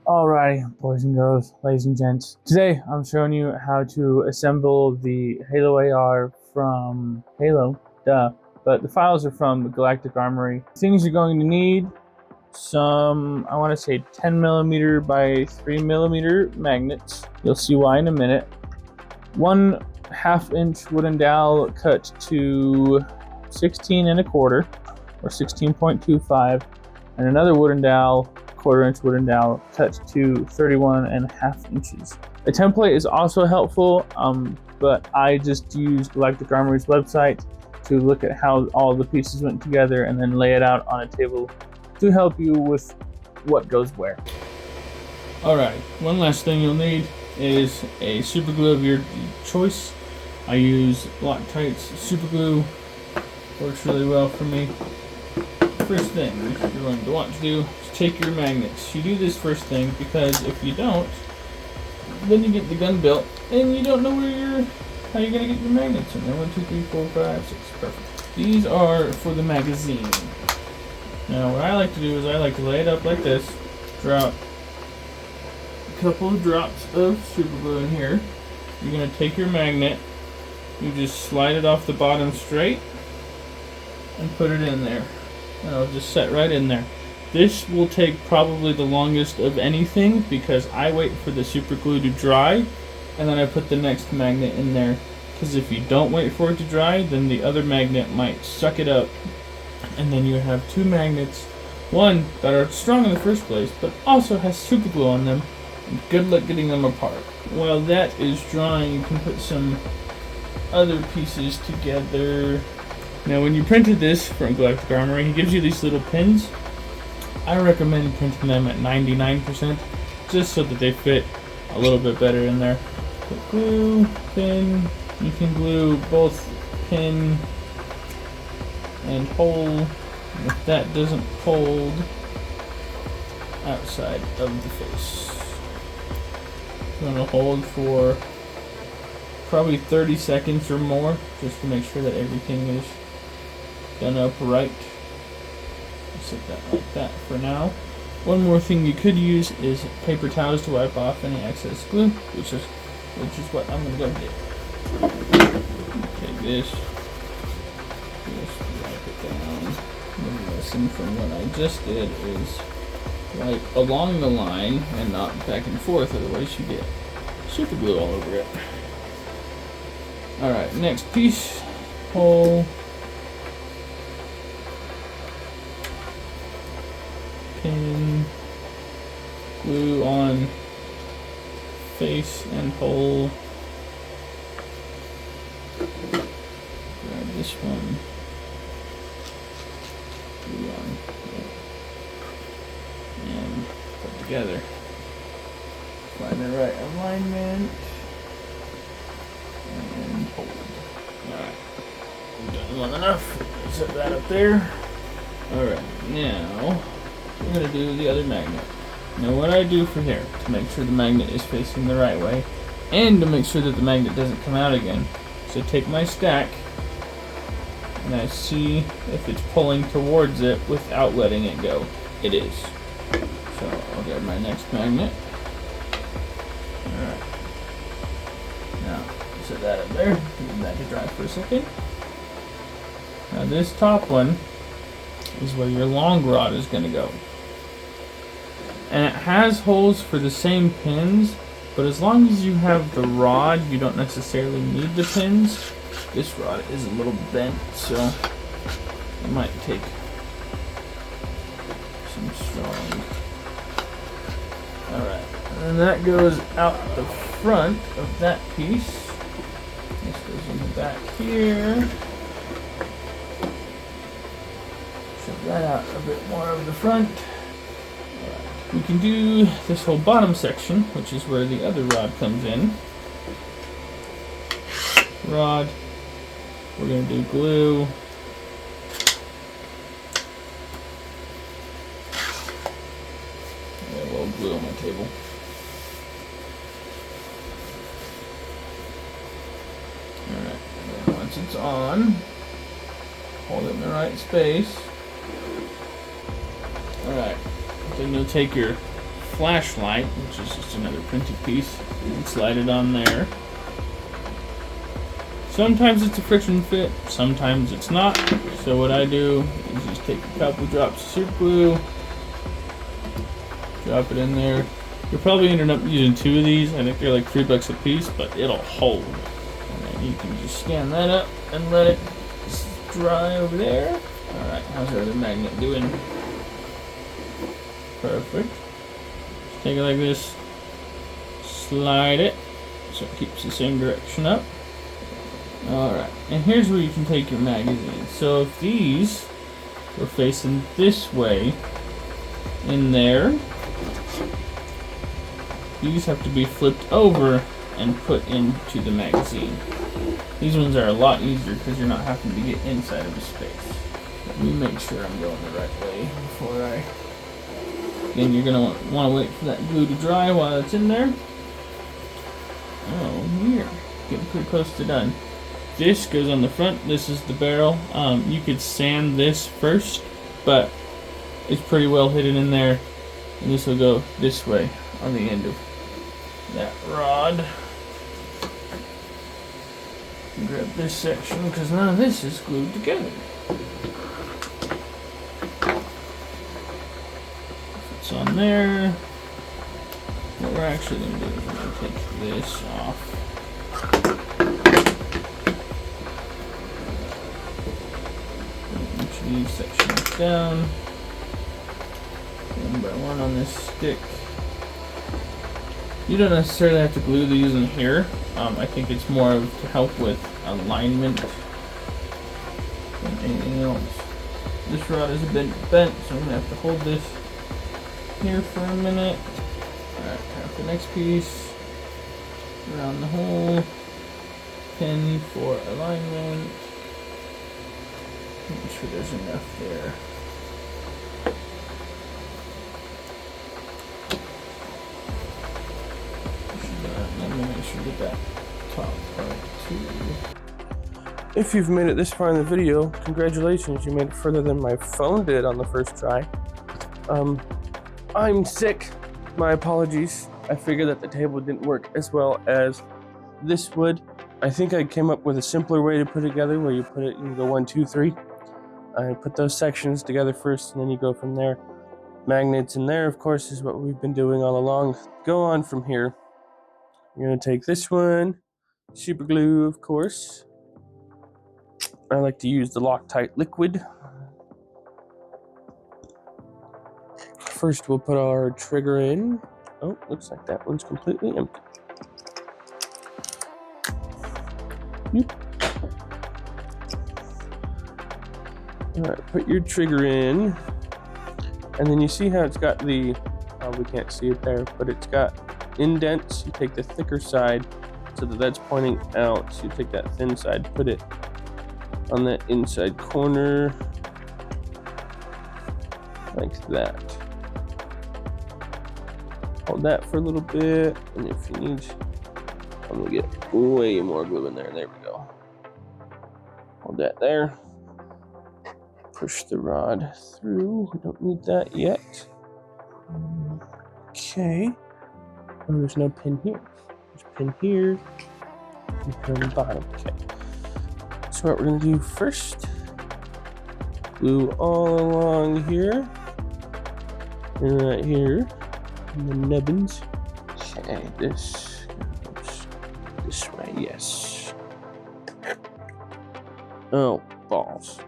Alrighty, boys and girls, ladies and gents. Today I'm showing you how to assemble the Halo AR from Halo, but the files are from Galactic Armory. Things you're going to need: some, I want to say 10mm by 3mm magnets. You'll see why in a minute. 1/2 inch wooden dowel cut to 16 1/4 or 16.25, and another wooden dowel, 1/4 inch wooden dowel cut to 31.5 inches. A template is also helpful, but I just used Galactic Armory's website to look at how all the pieces went together and then lay it out on a table to help you with what goes where. Alright, one last thing you'll need is a super glue of your choice. I use Loctite's super glue, works really well for me. First thing you're going to want to do is take your magnets. You do this first thing because if you don't, then you get the gun built and you don't know how you're gonna get your magnets in there. 1, 2, 3, 4, 5, 6, perfect. These are for the magazine. Now what I like to do is I like to lay it up like this, drop a couple of drops of super glue in here. You're gonna take your magnet, you just slide it off the bottom straight and put it in there. And it'll just set right in there. This will take probably the longest of anything because I wait for the super glue to dry and then I put the next magnet in there. Because if you don't wait for it to dry, then the other magnet might suck it up and then you have two magnets, one that are strong in the first place but also has super glue on them, and good luck getting them apart. While that is drying, you can put some other pieces together. Now when you printed this from Galactic Armory, he gives you these little pins. I recommend printing them at 99% just so that they fit a little bit better in there. Put glue, pin, you can glue both pin and hole. And if that doesn't fold, outside of the face. I'm going to hold for probably 30 seconds or more just to make sure that everything is done up right. Set that like that for now. One more thing you could use is paper towels to wipe off any excess glue, which is what I'm gonna go get. Take this, just wipe it down. The lesson from what I just did is wipe along the line and not back and forth, otherwise you get super glue all over it. Alright, next piece, hole. Pin, glue on face and hole. Grab this one, glue on and put together. Find the right alignment and hold. Alright, we've done long enough. Set that up there. Alright, now we're going to do the other magnet. Now what I do for here, to make sure the magnet is facing the right way, and to make sure that the magnet doesn't come out again, so take my stack, and I see if it's pulling towards it without letting it go. It is. So I'll grab my next magnet. Alright. Now, set that up there, leave that to dry for a second. Now this top one is where your long rod is going to go. And it has holes for the same pins, but as long as you have the rod, you don't necessarily need the pins. This rod is a little bent, so it might take some strong. Alright, and that goes out the front of that piece. This goes in the back here. Shove that out a bit more of the front. We can do this whole bottom section, which is where the other rod comes in. Rod, we're going to do glue. I got a little glue on my table. Alright, and then once it's on, hold it in the right space. Alright, then you'll take your flashlight, which is just another printed piece. You can slide it on there. Sometimes it's a friction fit, sometimes it's not. So what I do is just take a couple drops of super glue, drop it in there. You'll probably end up using 2 of these. I think they're like $3 a piece, but it'll hold. And then you can just scan that up and let it dry over there. Alright, how's our other magnet doing? Perfect. Just take it like this, slide it so it keeps the same direction up. Alright, and here's where you can take your magazine. So if these were facing this way in there, these have to be flipped over and put into the magazine. These ones are a lot easier because you're not having to get inside of the space. Let me make sure I'm going the right way before I... Again, you're going to want to wait for that glue to dry while it's in there. Oh, here. Getting pretty close to done. This goes on the front. This is the barrel. You could sand this first, but it's pretty well hidden in there. And this will go this way on the end of that rod. Grab this section because none of this is glued together. It's on there. What we're actually going to do is we're going to take this off. Each of these sections down. One by one on this stick. You don't necessarily have to glue these in here. I think it's more of to help with alignment than anything else. This rod is a bit bent, so I'm going to have to hold this here for a minute. Alright, tap the next piece around the hole. Pin for alignment. Make sure there's enough there. Let me make sure to get that top part too. If you've made it this far in the video, congratulations, you made it further than my phone did on the first try. I'm sick. My apologies. I figured that the table didn't work as well as this would. I think I came up with a simpler way to put it together where you put it, you go 1, 2, 3. I put those sections together first and then you go from there. Magnets in there, of course, is what we've been doing all along. Go on from here. You're going to take this one, super glue, of course. I like to use the Loctite liquid. First, we'll put our trigger in. Oh, looks like that one's completely empty. Alright, put your trigger in. And then you see how it's got the, we can't see it there, but it's got indents. You take the thicker side so that that's pointing out. So you take that thin side, put it on that inside corner like that. Hold that for a little bit, and if you need, I'm gonna get way more glue in there. There we go. Hold that there. Push the rod through. We don't need that yet. Okay. Oh, there's no pin here. There's a pin here, and pin on the bottom. Okay. So what we're gonna do first, glue all along here, and right here, and the nubbins. Okay, this goes this way, yes. Oh, balls.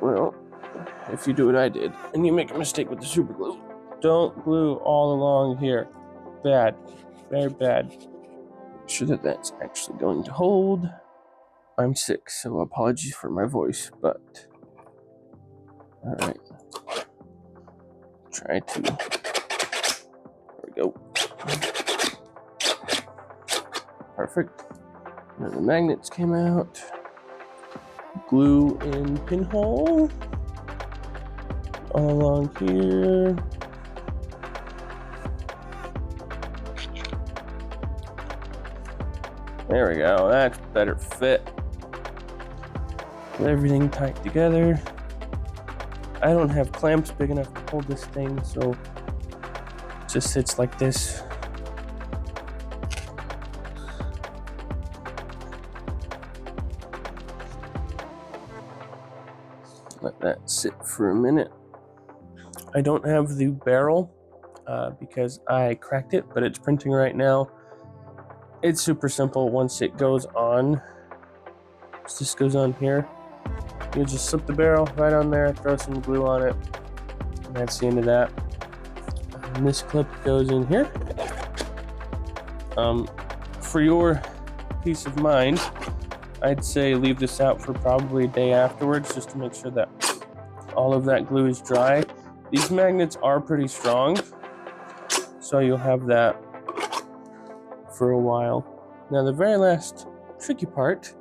Well, if you do what I did, and you make a mistake with the super glue, don't glue all along here. Bad, very bad. Make sure that that's actually going to hold. I'm sick, so apologies for my voice, but all right. Try to, there we go. Perfect. And then the magnets came out. Glue in pinhole all along here. There we go, that's better fit. Put everything tight together. I don't have clamps big enough to hold this thing, so just sits like this. Let that sit for a minute. I don't have the barrel because I cracked it, but it's printing right now. It's super simple. Once it goes on, this goes on here. You just slip the barrel right on there, throw some glue on it, and that's the end of that. And this clip goes in here. For your peace of mind, I'd say leave this out for probably a day afterwards, just to make sure that all of that glue is dry. These magnets are pretty strong, so you'll have that for a while. Now the very last tricky part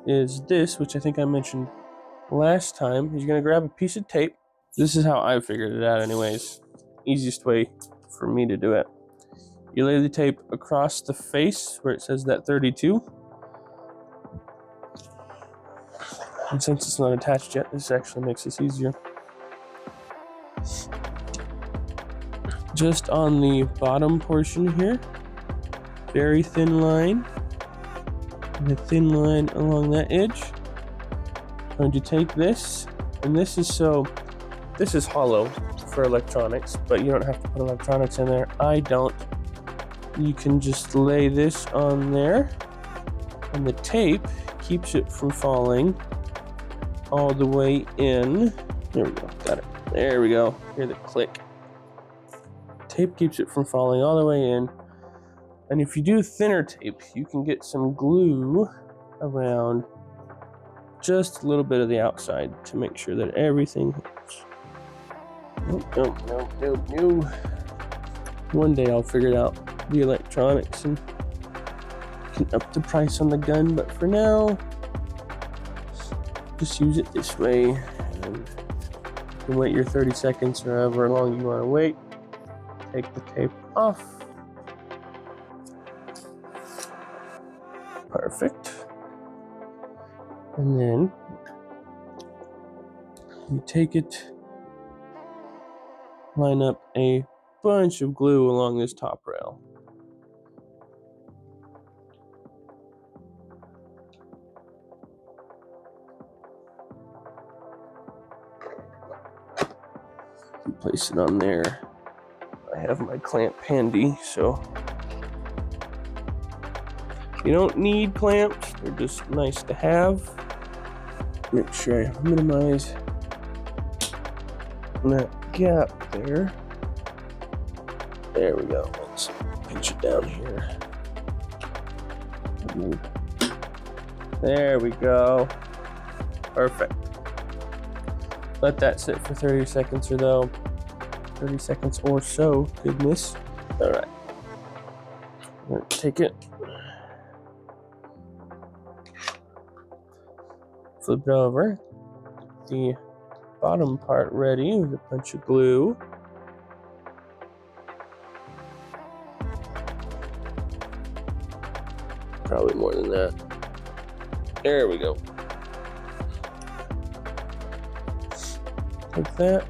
is this, which I think I mentioned last time. You're gonna grab a piece of tape. This is how I figured it out anyways. Easiest way for me to do it. You lay the tape across the face where it says that 32. And since it's not attached yet, this actually makes this easier. Just on the bottom portion here, very thin line, and a thin line along that edge. I'm going to take this, and this is hollow for electronics, but you don't have to put electronics in there. I don't. You can just lay this on there, and the tape keeps it from falling all the way in. There we go, got it. There we go, hear the click. Tape keeps it from falling all the way in. And if you do thinner tape, you can get some glue around just a little bit of the outside to make sure that everything hooks. No. One day I'll figure out the electronics and can up the price on the gun, but for now, just use it this way. And you can wait your 30 seconds or however long you want to wait. Take the tape off. Perfect. And then you take it, line up a bunch of glue along this top rail. You place it on there. I have my clamp handy, so you don't need clamps, they're just nice to have. Make sure I minimize that gap there. There we go. Let's pinch it down here. There we go. Perfect. Let that sit for 30 seconds or so. 30 seconds or so, goodness. All right. Take it. Flip it over. The bottom part ready with a bunch of glue. Probably more than that. There we go. Like that.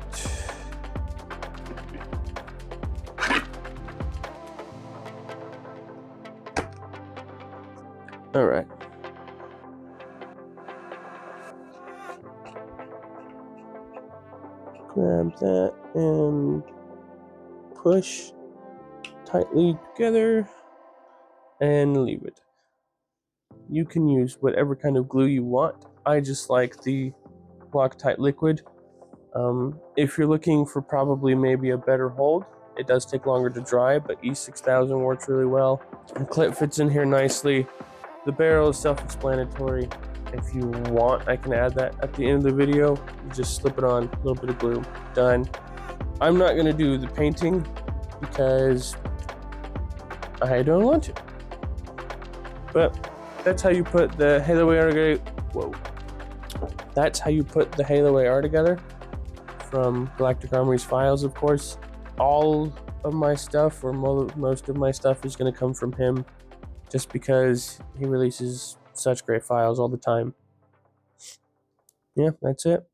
All right. Grab that and push tightly together and leave it. You can use whatever kind of glue you want. I just like the Loctite liquid. If you're looking for probably maybe a better hold, it does take longer to dry, but E6000 works really well. The clip fits in here nicely. The barrel is self-explanatory. If you want, I can add that at the end of the video. You just slip it on, a little bit of glue, done. I'm not gonna do the painting because I don't want to. But that's how you put the Halo AR together. Whoa. That's how you put the Halo AR together from Galactic Armory's files, of course. All of my stuff, or most of my stuff, is gonna come from him just because he releases such great files all the time. Yeah, that's it.